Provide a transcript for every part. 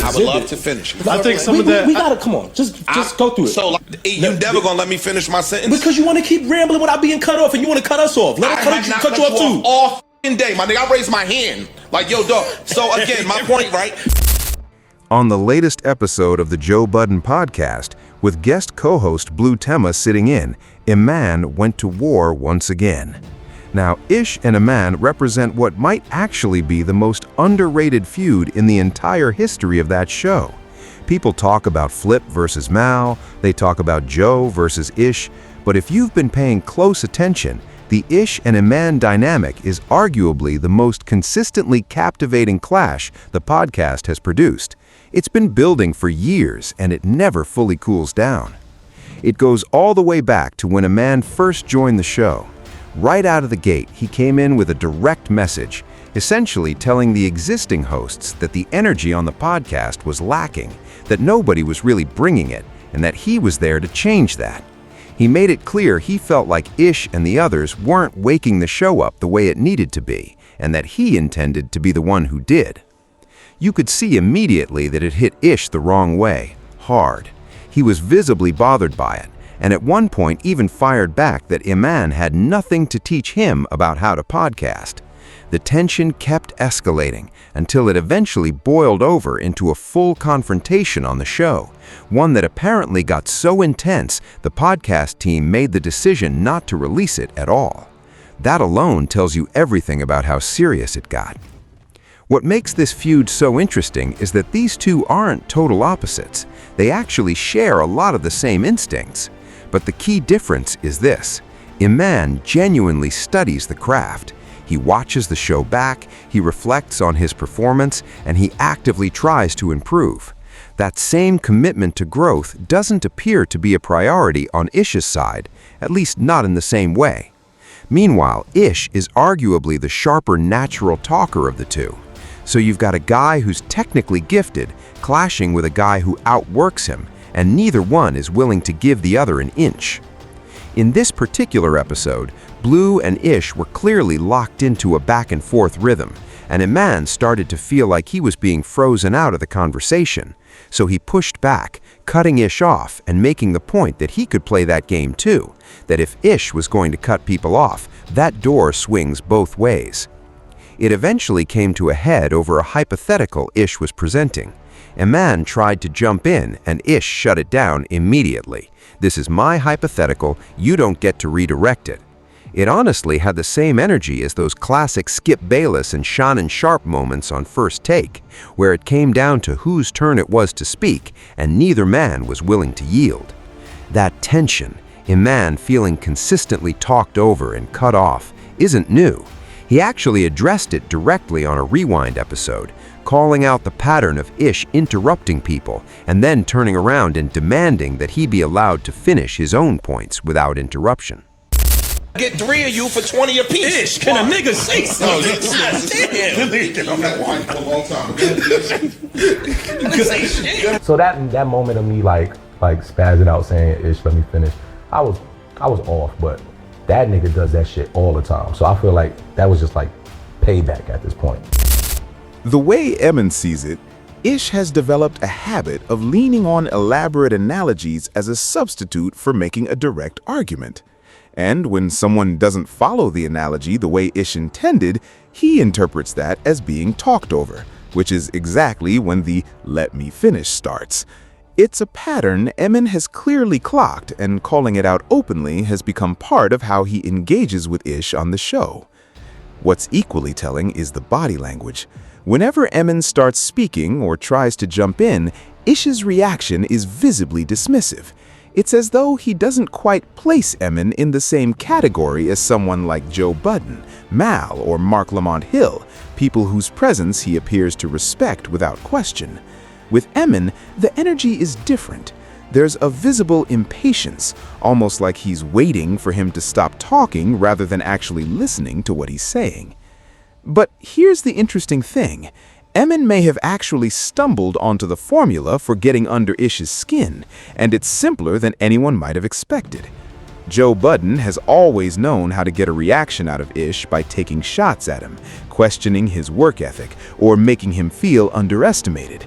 I would love to finish. I think some of that. We gotta come on. Just go through it. So like, you never gonna let me finish my sentence? Because you want to keep rambling without being cut off, and you want to cut us off. Let us cut you off too. All f***ing day, my nigga. I raised my hand like, yo, dog. So again, my point, right? On the latest episode of the Joe Budden podcast, with guest co-host Blue Tema sitting in, Emanny went to war once again. Now, Ish and Emanny represent what might actually be the most underrated feud in the entire history of that show. People talk about Flip versus Mal, they talk about Joe versus Ish, but if you've been paying close attention, the Ish and Emanny dynamic is arguably the most consistently captivating clash the podcast has produced. It's been building for years, and it never fully cools down. It goes all the way back to when Emanny first joined the show. Right out of the gate, he came in with a direct message, essentially telling the existing hosts that the energy on the podcast was lacking, that nobody was really bringing it, and that he was there to change that. He made it clear he felt like Ish and the others weren't waking the show up the way it needed to be, and that he intended to be the one who did. You could see immediately that it hit Ish the wrong way, hard. He was visibly bothered by it, and at one point even fired back that Emanny had nothing to teach him about how to podcast. The tension kept escalating until it eventually boiled over into a full confrontation on the show, one that apparently got so intense the podcast team made the decision not to release it at all. That alone tells you everything about how serious it got. What makes this feud so interesting is that these two aren't total opposites. They actually share a lot of the same instincts. But the key difference is this: Emanny genuinely studies the craft. He watches the show back, he reflects on his performance, and he actively tries to improve. That same commitment to growth doesn't appear to be a priority on Ish's side, at least not in the same way. Meanwhile, Ish is arguably the sharper natural talker of the two. So you've got a guy who's technically gifted clashing with a guy who outworks him, and neither one is willing to give the other an inch. In this particular episode, Blue and Ish were clearly locked into a back-and-forth rhythm, and Emanny started to feel like he was being frozen out of the conversation. So he pushed back, cutting Ish off and making the point that he could play that game too, that if Ish was going to cut people off, that door swings both ways. It eventually came to a head over a hypothetical Ish was presenting. Emanny tried to jump in, and Ish shut it down immediately. This is my hypothetical, you don't get to redirect it. It honestly had the same energy as those classic Skip Bayless and Shannon Sharp moments on First Take, where it came down to whose turn it was to speak, and neither man was willing to yield. That tension, Emanny feeling consistently talked over and cut off, isn't new. He actually addressed it directly on a Rewind episode, calling out the pattern of Ish interrupting people and then turning around and demanding that he be allowed to finish his own points without interruption. Get 3 of you for 20 apiece. Ish, can a nigga say something? So that moment of me like spazzing out saying, Ish, let me finish, I was off, but that nigga does that shit all the time. So I feel like that was just like payback at this point. The way Emanny sees it, Ish has developed a habit of leaning on elaborate analogies as a substitute for making a direct argument. And when someone doesn't follow the analogy the way Ish intended, he interprets that as being talked over, which is exactly when the "let me finish" starts. It's a pattern Emanny has clearly clocked, and calling it out openly has become part of how he engages with Ish on the show. What's equally telling is the body language. Whenever Emanny starts speaking or tries to jump in, Ish's reaction is visibly dismissive. It's as though he doesn't quite place Emanny in the same category as someone like Joe Budden, Mal, or Mark Lamont Hill, people whose presence he appears to respect without question. With Emanny, the energy is different. There's a visible impatience, almost like he's waiting for him to stop talking rather than actually listening to what he's saying. But here's the interesting thing. Emanny may have actually stumbled onto the formula for getting under Ish's skin, and it's simpler than anyone might have expected. Joe Budden has always known how to get a reaction out of Ish by taking shots at him, questioning his work ethic, or making him feel underestimated.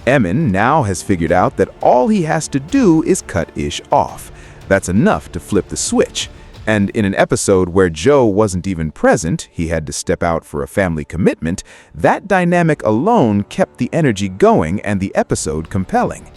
Eman now has figured out that all he has to do is cut Ish off. That's enough to flip the switch. And in an episode where Joe wasn't even present, he had to step out for a family commitment, that dynamic alone kept the energy going and the episode compelling.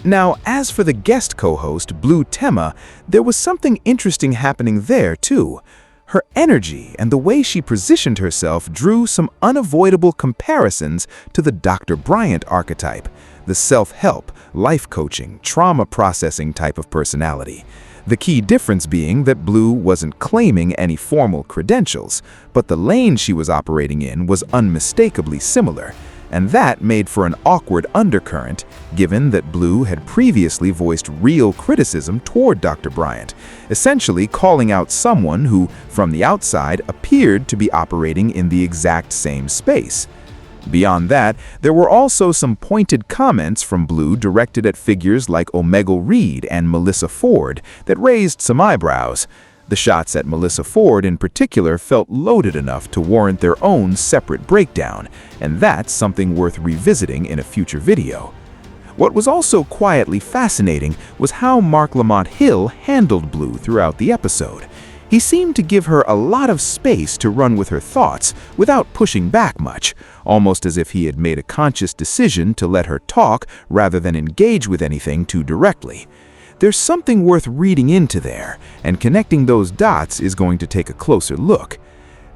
Now, as for the guest co-host, Blue Tema, there was something interesting happening there, too. Her energy and the way she positioned herself drew some unavoidable comparisons to the Dr. Bryant archetype, the self-help, life coaching, trauma processing type of personality. The key difference being that Blue wasn't claiming any formal credentials, but the lane she was operating in was unmistakably similar, and that made for an awkward undercurrent, given that Blue had previously voiced real criticism toward Dr. Bryant, essentially calling out someone who, from the outside, appeared to be operating in the exact same space. Beyond that, there were also some pointed comments from Blue directed at figures like Omegle Reed and Melissa Ford that raised some eyebrows. The shots at Melissa Ford in particular felt loaded enough to warrant their own separate breakdown, and that's something worth revisiting in a future video. What was also quietly fascinating was how Mark Lamont Hill handled Blue throughout the episode. He seemed to give her a lot of space to run with her thoughts without pushing back much, almost as if he had made a conscious decision to let her talk rather than engage with anything too directly. There's something worth reading into there, and connecting those dots is going to take a closer look.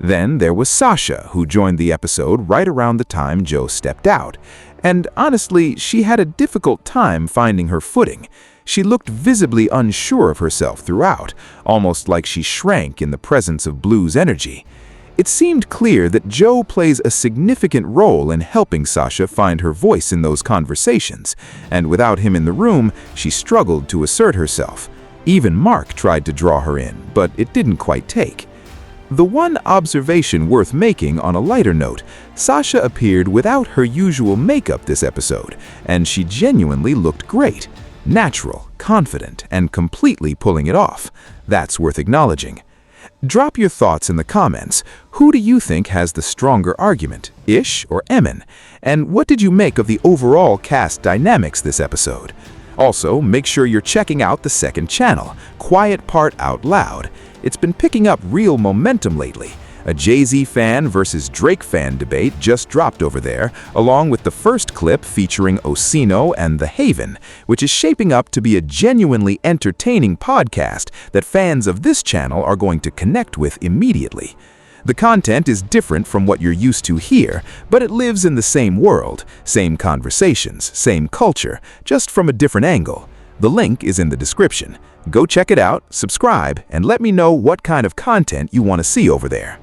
Then there was Sasha, who joined the episode right around the time Joe stepped out. And honestly, she had a difficult time finding her footing. She looked visibly unsure of herself throughout, almost like she shrank in the presence of Blue's energy. It seemed clear that Joe plays a significant role in helping Sasha find her voice in those conversations, and without him in the room, she struggled to assert herself. Even Mark tried to draw her in, but it didn't quite take. The one observation worth making on a lighter note, Sasha appeared without her usual makeup this episode, and she genuinely looked great. Natural, confident, and completely pulling it off. That's worth acknowledging. Drop your thoughts in the comments. Who do you think has the stronger argument, Ish or Eman? And what did you make of the overall cast dynamics this episode? Also, make sure you're checking out the second channel, Quiet Part Out Loud. It's been picking up real momentum lately. A Jay-Z fan versus Drake fan debate just dropped over there, along with the first clip featuring Osino and The Haven, which is shaping up to be a genuinely entertaining podcast that fans of this channel are going to connect with immediately. The content is different from what you're used to here, but it lives in the same world, same conversations, same culture, just from a different angle. The link is in the description. Go check it out, subscribe, and let me know what kind of content you want to see over there.